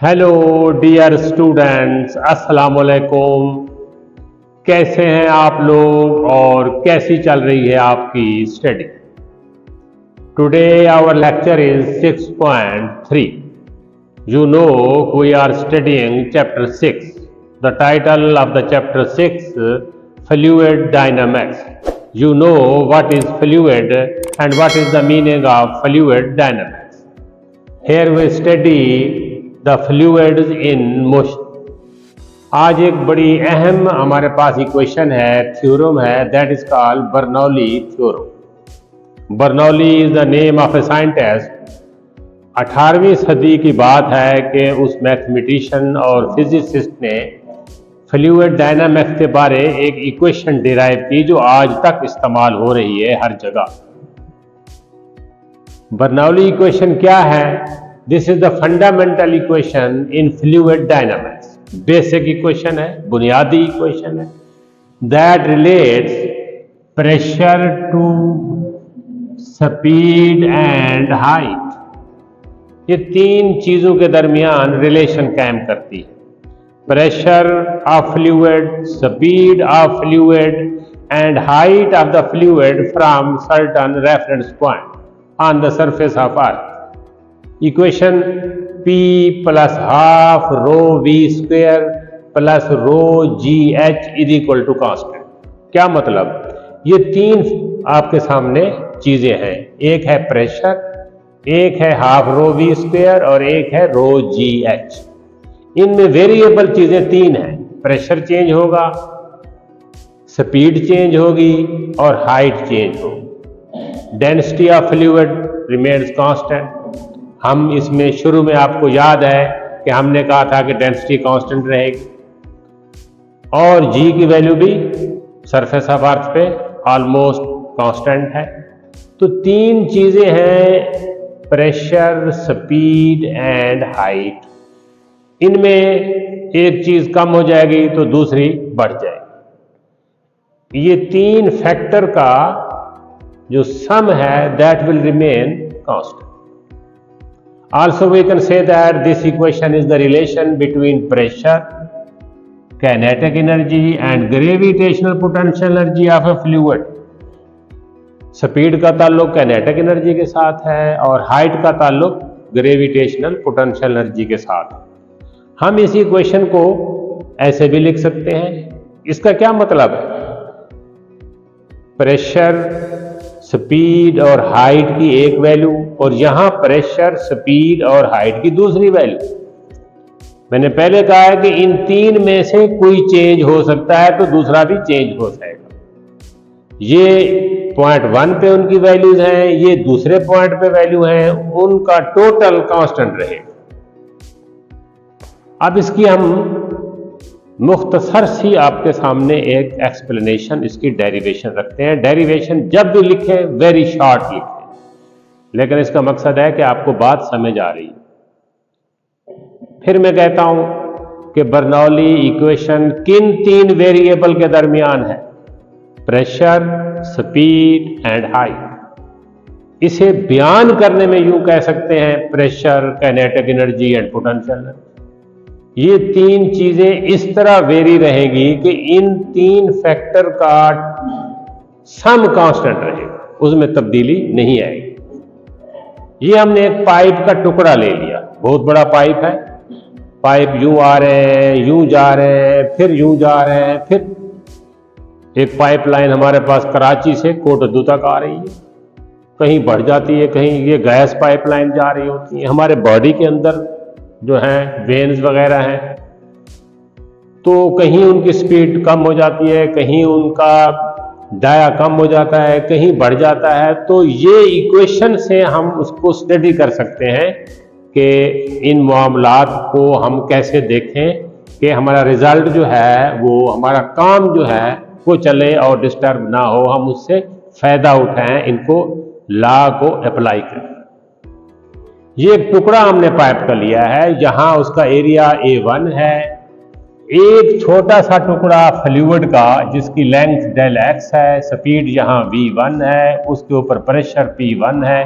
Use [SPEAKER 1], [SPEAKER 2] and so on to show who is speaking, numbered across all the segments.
[SPEAKER 1] Hello dear students, अस्सलाम वालेकुम। कैसे हैं आप लोग और कैसी चल रही है आपकी study? Today our lecture is 6.3। You know we are studying chapter 6। The title of the chapter 6, fluid dynamics. You know what is fluid and what is the meaning of fluid dynamics. Here we study the fluids in motion. आज एक बड़ी अहम हमारे पास equation है, theorem है, that is called Bernoulli theorem. Bernoulli is the name of a scientist. 18वीं सदी की बात है कि उस मैथमेटिशियन और फिजिसिस्ट ने फ्लूइड डायनामिक्स के बारे एक इक्वेशन डिराइव की जो आज तक इस्तेमाल हो रही है हर जगह। बर्नौली इक्वेशन क्या है? This is the fundamental equation in fluid dynamics. Basic equation है, बुनियादी इक्वेशन है, that relates pressure to speed and height. ये तीन चीजों के दरमियान रिलेशन कायम करती है। Pressure of fluid, speed of fluid and height of the fluid from certain reference point on the surface of earth. Equation P plus half rho V square plus rho GH is equal to constant। क्या मतलब? ये तीन आपके सामने चीजें हैं, एक है प्रेशर, एक है हाफ रो वी स्क्वायर और एक है रो GH। इनमें वेरिएबल चीजें तीन हैं, प्रेशर चेंज होगा, स्पीड चेंज होगी और हाइट चेंज होगी। Density of fluid remains constant. हम इसमें शुरू में आपको याद है कि हमने कहा था कि डेंसिटी कांस्टेंट रहेगी और जी की वैल्यू भी सरफेस ऑफ अर्थ पे ऑलमोस्ट कांस्टेंट है। तो तीन चीजें हैं, प्रेशर, स्पीड एंड हाइट। इनमें एक चीज कम हो जाएगी तो दूसरी बढ़ जाएगी। ये तीन फैक्टर का जो सम है that will remain constant. Also we can say that this equation is the relation between pressure, kinetic energy and gravitational potential energy of a fluid. Speed का ताल्लुक काइनेटिक एनर्जी के साथ है और हाइट का ताल्लुक ग्रेविटेशनल पोटेंशियल एनर्जी के साथ है। हम इस इक्वेशन को ऐसे भी लिख सकते हैं। इसका क्या मतलब है? प्रेशर, स्पीड और हाइट की एक वैल्यू और यहां प्रेशर, स्पीड और हाइट की दूसरी वैल्यू। मैंने पहले कहा है कि इन तीन में से कोई चेंज हो सकता है तो दूसरा भी चेंज हो जाएगा। ये पॉइंट 1 पे उनकी वैल्यूज हैं, ये दूसरे पॉइंट पे वैल्यू हैं, उनका टोटल कांस्टेंट रहेगा। अब इसकी हम मुख्तसर सी आपके सामने एक एक्सप्लेनेशन, इसकी डेरिवेशन रखते हैं। डेरिवेशन जब भी लिखें वेरी शॉर्ट लिखें, लेकिन इसका मकसद है कि आपको बात समझ आ रही है। फिर मैं कहता हूं कि बर्नौली इक्वेशन किन तीन वेरिएबल के दरमियान है? Pressure, speed and height. इसे बयान करने में यूं कह सकते हैं, pressure, kinetic energy and potential energy. ये तीन चीजें इस तरह वेरी रहेगी कि इन तीन फैक्टर का सम कांस्टेंट रहेगा, उसमें तब्दीली नहीं आएगी। ये हमने एक पाइप का टुकड़ा ले लिया, बहुत बड़ा पाइप है, पाइप यूं आ रहे हैं, यूं जा रहे हैं, फिर यूं जा रहे हैं, फिर एक पाइपलाइन हमारे पास कराची से कोटद्दू तक आ रही है, कहीं बढ़ जाती है, कहीं ये गैस पाइपलाइन जा रही होती है। हमारे बॉडी के अंदर जो है वेन्स वगैरह हैं, तो कहीं उनकी स्पीड कम हो जाती है, कहीं उनका डाया कम हो जाता है, कहीं बढ़ जाता है। तो ये इक्वेशन से हम उसको स्टडी कर सकते हैं कि इन मामलात को हम कैसे देखें कि हमारा रिजल्ट जो है, वो हमारा काम जो है वो चले और डिस्टर्ब ना हो, हम उससे फायदा उठाएं, इनको लॉ को अप्लाई करें। ये एक टुकड़ा हमने पाइप का लिया है, जहां उसका एरिया A1 है। एक छोटा सा टुकड़ा फ्लूइड का जिसकी लेंथ डेल x है, स्पीड यहाँ V1 है, उसके ऊपर प्रेशर P1 है।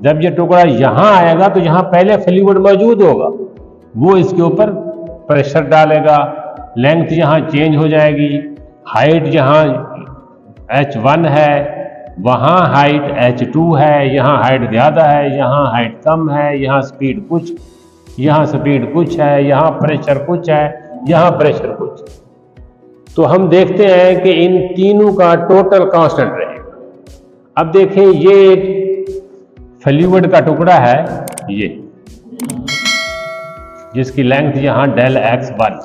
[SPEAKER 1] जब ये टुकड़ा यहाँ आएगा तो यहाँ पहले फ्लूइड मौजूद होगा, वो इसके ऊपर प्रेशर डालेगा, लेंथ यहाँ चेंज हो जाएगी, हाइट जहाँ h1 है वहाँ हाइट h2 है, यहाँ हाइट ज़्यादा है, यहाँ हाइट कम है, यहाँ स्पीड कुछ, यहाँ स्पीड कुछ है, यहाँ प्रेशर कुछ है, यहाँ प्रेशर कुछ। तो हम देखते हैं कि इन तीनों का टोटल कांस्टेंट रहेगा। अब देखें ये एक फ्लूइड का टुकड़ा है, ये जिसकी लेंथ यहाँ डेल x1,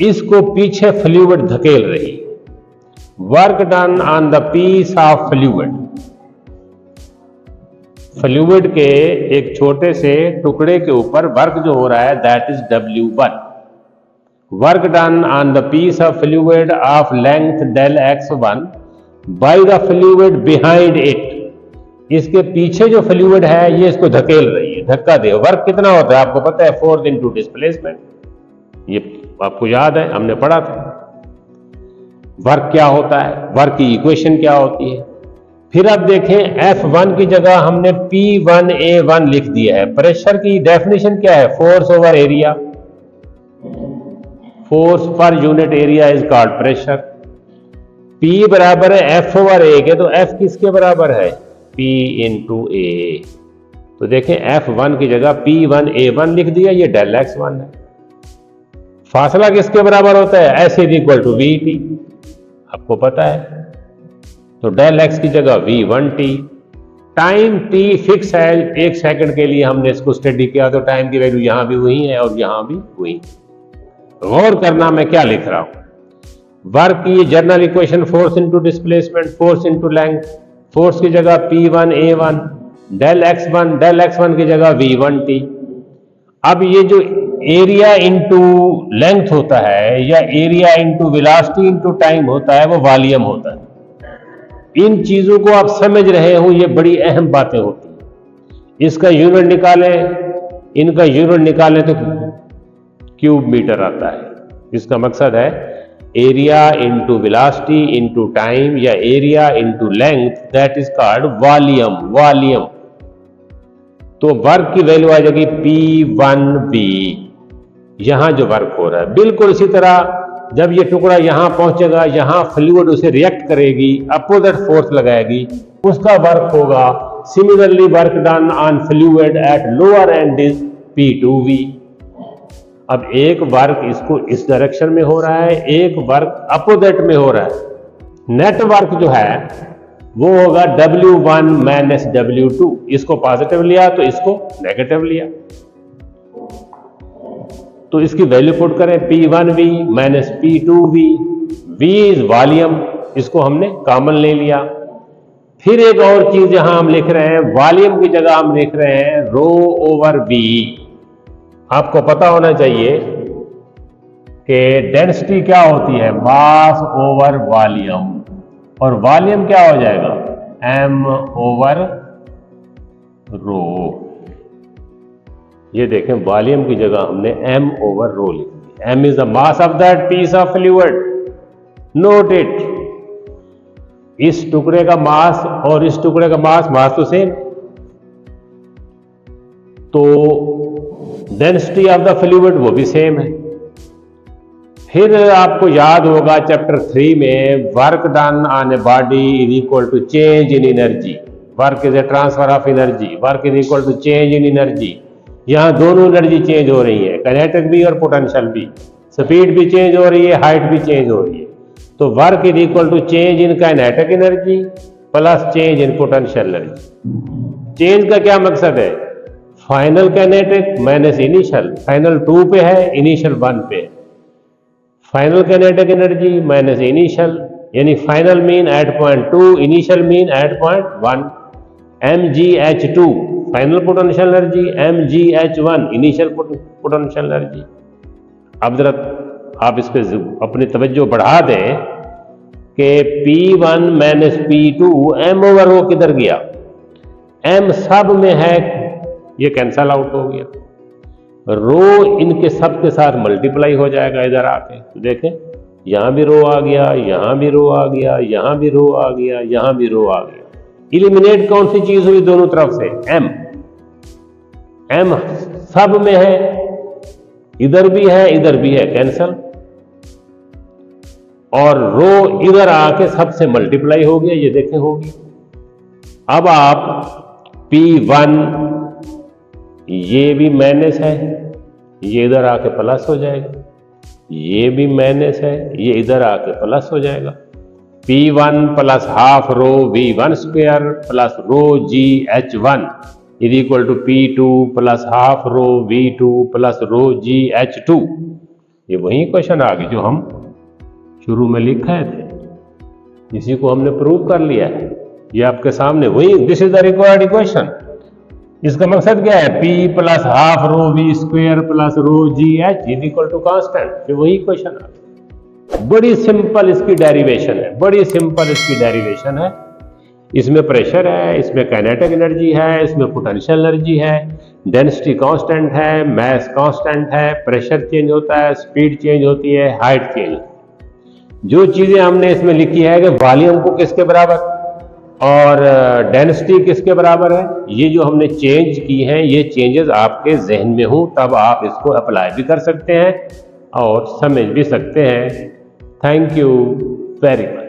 [SPEAKER 1] इसको पीछे फ्लूइड धकेल रही। Work done on the piece of fluid, fluid के एक छोटे से टुकड़े के ऊपर वर्क जो हो रहा है that is W1। Work done on the piece of fluid of length del x1 by the fluid behind it, इसके पीछे जो फ्लूइड है ये इसको धकेल रही है, धक्का दे। वर्क कितना होता है आपको पता है, फोर्स इनटू डिस्प्लेसमेंट, ये आपको याद है, हमने पढ़ा था। वर्क क्या होता है, वर्क की इक्वेशन क्या होती है। फिर अब देखें F1 की जगह हमने P1A1 लिख दिया है। प्रेशर की डेफिनेशन क्या है, force over area, force per unit area is called pressure. P बराबर है F ओवर A के, तो F किसके बराबर है, P इंटू A। तो देखें F1 की जगह P1A1 लिख दिया, ये डेल x1 है। फासला किसके बराबर होता है, S is equal to VT, आपको पता है। तो डेल x की जगह V1T। टाइम T फिक्स है, 1 सेकंड के लिए हमने इसको स्टडी किया तो टाइम की वैल्यू यहां भी वही है और यहां भी वही। गौर करना मैं क्या लिख रहा हूं। वर्क की general equation force into displacement, force into length, force की जगह P1A1, डेल x1 की जगह V1T। अब ये जो एरिया इंटू लेंथ होता है या area into velocity into time होता है वो वॉल्यूम होता है। इन चीजों को आप समझ रहे हो, ये बड़ी अहम बातें होती हैं। इसका यूनिट निकालें, इनका यूनिट निकालें तो क्यूब मीटर आता है। इसका मकसद है area into velocity into time या area into length, that is called volume. तो वर्क की वैल्यू आ जाएगी P1V, यहां जो वर्क हो रहा है। बिल्कुल इसी तरह जब ये टुकड़ा यहां पहुंचेगा, यहां फ्लूइड उसे रिएक्ट करेगी, अपोजिट फोर्स लगाएगी, उसका वर्क होगा। Similarly work done on fluid at lower and is P2V। अब एक वर्क इसको इस डायरेक्शन में हो रहा है, एक वर्क अपोजिट में हो रहा है। नेट वर्क जो है वो होगा W1 माइनस W2। इसको पॉजिटिव लिया तो इसको नेगेटिव लिया, तो इसकी वैल्यू पुट करें P1V minus P2V। V is volume, इसको हमने कॉमन ले लिया। फिर एक और चीज यहां हम लिख रहे हैं, वॉल्यूम की जगह हम लिख रहे हैं रो ओवर V। आपको पता होना चाहिए कि डेंसिटी क्या होती है, मास ओवर वॉल्यूम, और वॉल्यूम क्या हो जाएगा, m ओवर रो। ये देखें वॉल्यूम की जगह हमने m ओवर रो लिख दी। m is the mass of that piece of fluid. Note it, इस टुकड़े का मास और इस टुकड़े का मास तो सेम, तो डेंसिटी ऑफ द फ्लूइड वो भी सेम है। फिर आपको याद होगा चैप्टर 3 में work done on a body is equal to change in energy. Work is a transfer of energy, work is equal to change in energy. यहां दोनों एनर्जी चेंज हो रही है, काइनेटिक भी और पोटेंशियल भी। स्पीड भी चेंज हो रही है, हाइट भी चेंज हो रही है। तो work is equal to change in kinetic energy plus change in potential energy. Change का क्या मकसद है, final kinetic minus initial. Final 2 पे है, इनिशियल 1 पे है। Final kinetic energy minus initial, यानी final mean at point 2, initial mean at point 1। mgh2 final potential energy, mgh1 initial potential energy. अब जरा आप इस पे अपनी तवज्जो बढ़ा दें कि P1 minus P2 m over रो किधर गया, m सब में है, ये कैंसल आउट हो गया। रो इनके सब के साथ मल्टीप्लाई हो जाएगा इधर आके। तो देखें यहां भी रो आ गया, यहां भी रो आ गया, यहां भी रो आ गया, यहां भी रो आ गया। इलिमिनेट कौन सी चीज हुई दोनों तरफ से, m सब में है, इधर भी है, कैंसल। और रो इधर आके सबसे मल्टीप्लाई हो गया, ये देखें होगी। अब आप P1 ये भी माइनस है, ये इधर आके प्लस हो जाएगा, ये भी माइनस है, ये इधर आके प्लस हो जाएगा। P1 plus half rho V1 square plus rho GH1 is equal to P2 plus half rho V2 plus rho GH2। ये वही क्वेश्चन आ गया जो हम शुरू में लिखे थे, इसी को हमने प्रूव कर लिया है। ये आपके सामने वही, this is the required equation. इसका मकसद क्या है? P plus half rho V square plus rho GH is equal to constant. ये वही इक्वेशन आ गया। बड़ी सिंपल इसकी डेरिवेशन है, बड़ी सिंपल इसकी डेरिवेशन है। इसमें प्रेशर है, इसमें काइनेटिक एनर्जी है, इसमें पोटेंशियल एनर्जी है, डेंसिटी कांस्टेंट है, मास कांस्टेंट है, प्रेशर चेंज होता है, स्पीड चेंज होती है, हाइट चेंज। जो चीजें हमने इसमें लिखी है कि वॉल्यूम को किसके बराबर और डेंसिटी किसके बराबर है, ये जो हमने चेंज की हैं, ये चेंजेस आपके जहन में हो तब आप इसको अप्लाई भी कर सकते हैं और समझ भी सकते हैं। Thank you very much.